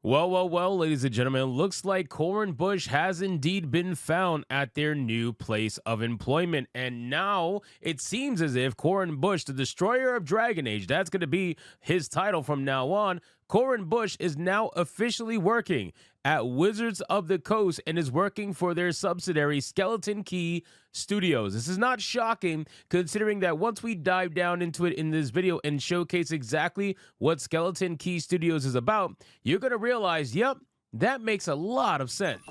Well, ladies and gentlemen, looks like Corin Bush has indeed been found at their new place of employment. And now it seems as if Corin Bush, the destroyer of Dragon Age, that's going to be his title from now on. Corin Bush is now officially working at Wizards of the Coast and is working for their subsidiary Skeleton Key Studios. This is not shocking considering that once we dive down into it in this video and showcase exactly what Skeleton Key Studios is about, you're going to realize, yep, that makes a lot of sense.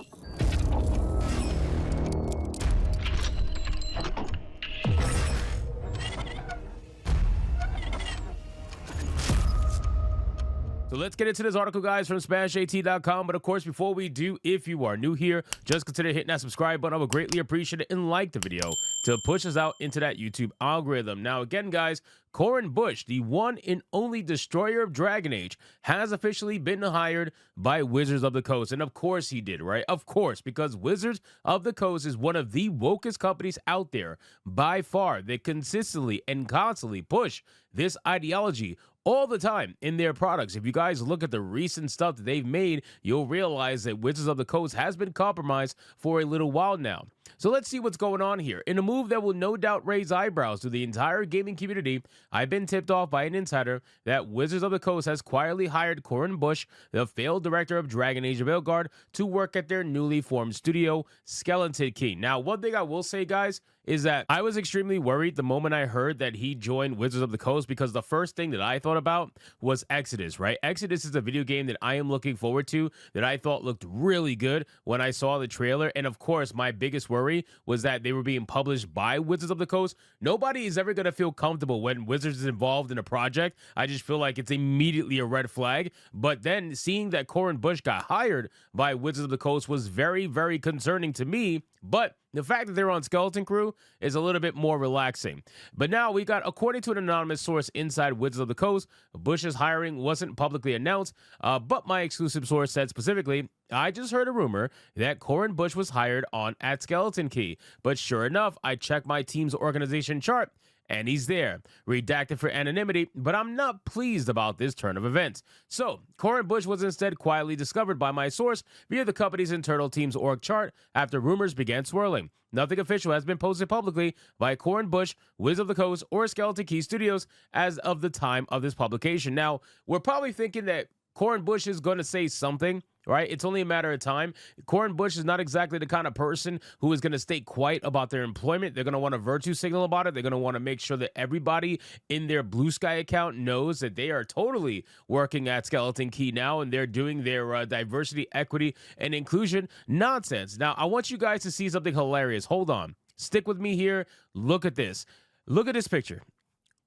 So let's get into this article, guys, from SmashAT.com. But of course, before we do, if you are new here, just consider hitting that subscribe button. I would greatly appreciate it and like the video to push us out into that YouTube algorithm. Now, again, guys, Corin Bush, the one and only destroyer of Dragon Age, has officially been hired by Wizards of the Coast. And of course he did, right? Of course, because Wizards of the Coast is one of the wokest companies out there by far. They consistently and constantly push this ideology all the time in their products. If you guys look at the recent stuff that they've made, you'll realize that Wizards of the Coast has been compromised for a little while now. So let's see what's going on here. In a move that will no doubt raise eyebrows to the entire gaming community, I've been tipped off by an insider that Wizards of the Coast has quietly hired Corin Bush, the failed director of Dragon Age Veilguard, to work at their newly formed studio, Skeleton Key. Now, one thing I will say, guys, is that I was extremely worried the moment I heard that he joined Wizards of the Coast, because the first thing that I thought about was Exodus, right? Exodus is a video game that I am looking forward to, that I thought looked really good when I saw the trailer. And of course, my biggest worry was that they were being published by Wizards of the Coast. Nobody is ever going to feel comfortable when Wizards is involved in a project. I just feel like it's immediately a red flag. But then seeing that Corin Bush got hired by Wizards of the Coast was very, very concerning to me. But the fact that they're on Skeleton Crew is a little bit more relaxing. But now we got, according to an anonymous source inside Wizards of the Coast, Bush's hiring wasn't publicly announced, but my exclusive source said specifically, I just heard a rumor that Corin Bush was hired on at Skeleton Key. But sure enough, I checked my team's organization chart, and he's there, redacted for anonymity, but I'm not pleased about this turn of events. So, Corin Bush was instead quietly discovered by my source via the company's internal team's org chart after rumors began swirling. Nothing official has been posted publicly by Corin Bush, Wizards of the Coast, or Skeleton Key Studios as of the time of this publication. Now, we're probably thinking that Corin Bush is going to say something, right? It's only a matter of time. Corin Bush is not exactly the kind of person who is going to stay quiet about their employment. They're going to want to virtue signal about it. They're going to want to make sure that everybody in their Blue Sky account knows that they are totally working at Skeleton Key now, and they're doing their diversity, equity, and inclusion nonsense. Now, I want you guys to see something hilarious. Hold on. Stick with me here. Look at this. Look at this picture.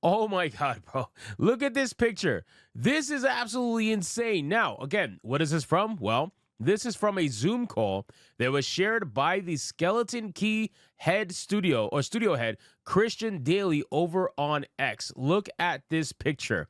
Oh my God, bro. Look at this picture. This is absolutely insane. Now, again, what is this from? Well, this is from a Zoom call that was shared by the Skeleton Key head studio head, Christian Daly, over on X. Look at this picture.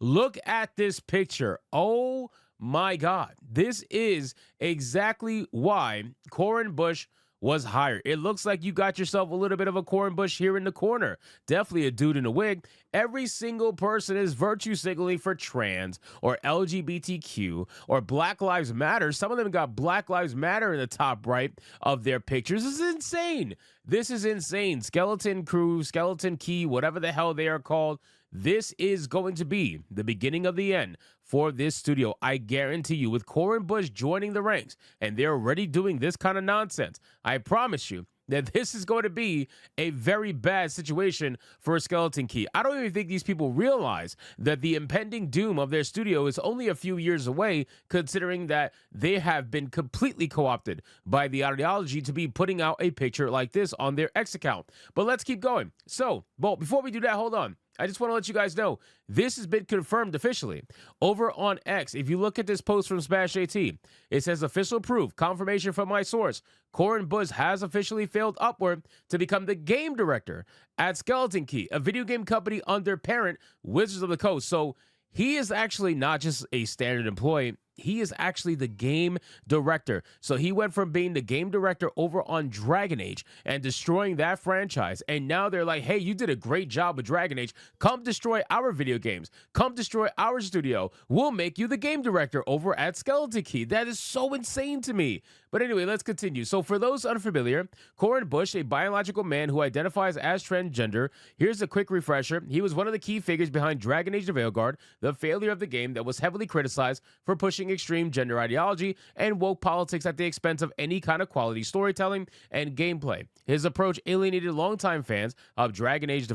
Look at this picture. Oh my God. This is exactly why Corin Bush was hired. It looks like you got yourself a little bit of a Corin Bush here in the corner. Definitely a dude in a wig. Every single person is virtue signaling for trans or LGBTQ or Black Lives Matter. Some of them got Black Lives Matter in the top right of their pictures. This is insane. This is insane. Skeleton Crew, Skeleton Key, whatever the hell they are called. This is going to be the beginning of the end for this studio. I guarantee you, with Corin Bush joining the ranks and they're already doing this kind of nonsense, I promise you that this is going to be a very bad situation for Skeleton Key. I don't even think these people realize that the impending doom of their studio is only a few years away, considering that they have been completely co-opted by the ideology to be putting out a picture like this on their X account. But let's keep going. So, well, before we do that, hold on. I just want to let you guys know, this has been confirmed officially. Over on X, if you look at this post from SmashAT, it says official proof, confirmation from my source. Corin Bush has officially failed upward to become the game director at Skeleton Key, a video game company under parent Wizards of the Coast. So he is actually not just a standard employee. he is actually the game director. So he went from being the game director over on Dragon Age and destroying that franchise. And now they're like, hey, you did a great job with Dragon Age. Come destroy our video games. Come destroy our studio. We'll make you the game director over at Skeleton Key. That is so insane to me. But anyway, let's continue. So for those unfamiliar, Corin Bush, a biological man who identifies as transgender, here's a quick refresher. He was one of the key figures behind Dragon Age: The Veilguard, the failure of the game that was heavily criticized for pushing extreme gender ideology and woke politics at the expense of any kind of quality storytelling and gameplay. His approach alienated longtime fans of Dragon Age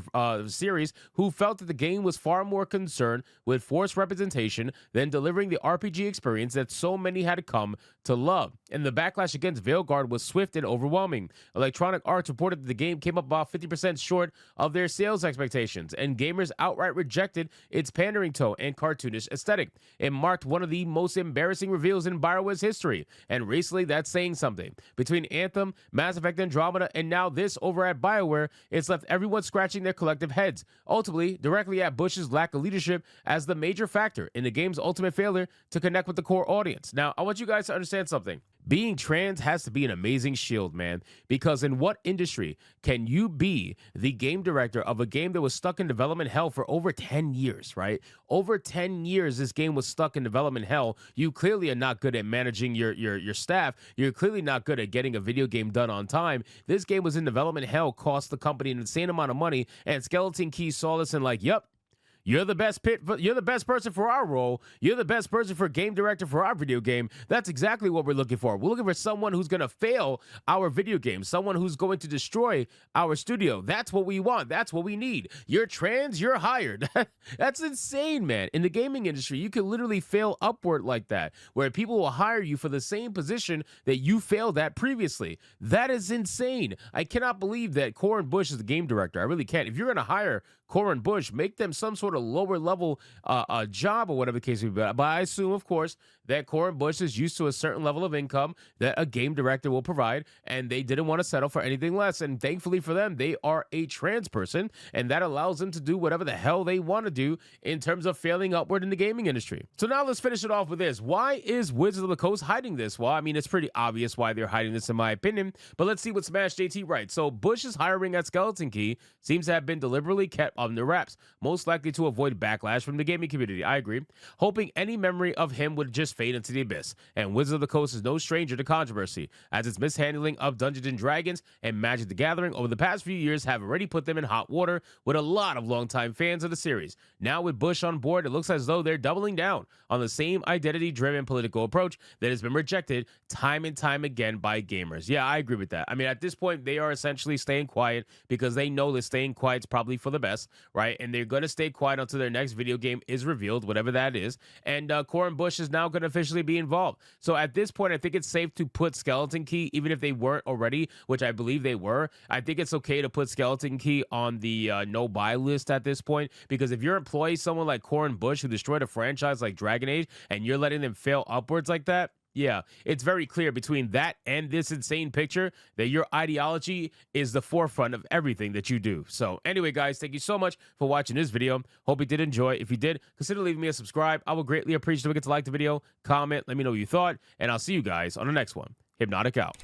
series who felt that the game was far more concerned with forced representation than delivering the RPG experience that so many had come to love. And the backlash against Veilguard was swift and overwhelming. Electronic Arts reported that the game came up about 50% short of their sales expectations, and gamers outright rejected its pandering tone and cartoonish aesthetic. It marked one of the most embarrassing reveals in BioWare's history, and recently that's saying something. Between Anthem, Mass Effect Andromeda, and now this over at BioWare, it's left everyone scratching their collective heads, ultimately directly at Bush's lack of leadership as the major factor in the game's ultimate failure to connect with the core audience. Now, I want you guys to understand something. Being trans has to be an amazing shield, man, because in what industry can you be the game director of a game that was stuck in development hell for over 10 years, right? Over 10 years, this game was stuck in development hell. You clearly are not good at managing your staff. You're clearly not good at getting a video game done on time. This game was in development hell, cost the company an insane amount of money, and Skeleton Key saw this and like, yep, you're the best you're the best person for our role. You're the best person for game director for our video game. That's exactly what we're looking for. We're looking for someone who's going to fail our video game, someone who's going to destroy our studio. That's what we want. That's what we need. You're trans, you're hired. That's insane, man. In the gaming industry, you can literally fail upward like that, where people will hire you for the same position that you failed at previously. That is insane. I cannot believe that Corin Bush is the game director. I really can't. If you're going to hire Corin Bush, make them some sort of lower level job or whatever the case may be. But I assume, of course, that Corin Bush is used to a certain level of income that a game director will provide, and they didn't want to settle for anything less. And thankfully for them, they are a trans person, and that allows them to do whatever the hell they want to do in terms of failing upward in the gaming industry. So now let's finish it off with this. Why is Wizards of the Coast hiding this? Well, I mean, it's pretty obvious why they're hiding this in my opinion, but let's see what Smash JT writes. So Bush's hiring at Skeleton Key seems to have been deliberately kept under wraps, most likely to avoid backlash from the gaming community. I agree. Hoping any memory of him would just fade into the abyss. And Wizards of the Coast is no stranger to controversy, as its mishandling of Dungeons and Dragons and Magic the Gathering over the past few years have already put them in hot water with a lot of longtime fans of the series. Now with Bush on board, it looks as though they're doubling down on the same identity-driven political approach that has been rejected time and time again by gamers. Yeah, I agree with that. I mean, at this point, they are essentially staying quiet because they know that staying quiet is probably for the best, right? And they're going to stay quiet until their next video game is revealed, whatever that is. And Corin Bush is now going to officially be involved. So at this point, I think it's safe to put Skeleton Key, even if they weren't already, which I believe they were. I think it's okay to put Skeleton Key on the no-buy list at this point, because if you're employing someone like Corin Bush, who destroyed a franchise like Dragon Age, and you're letting them fail upwards like that, yeah, it's very clear between that and this insane picture that your ideology is the forefront of everything that you do. So anyway, guys, thank you so much for watching this video. Hope you did enjoy. If you did, consider leaving me a subscribe. I will greatly appreciate it if you get to like the video, comment, let me know what you thought, and I'll see you guys on the next one. Hypnotic out.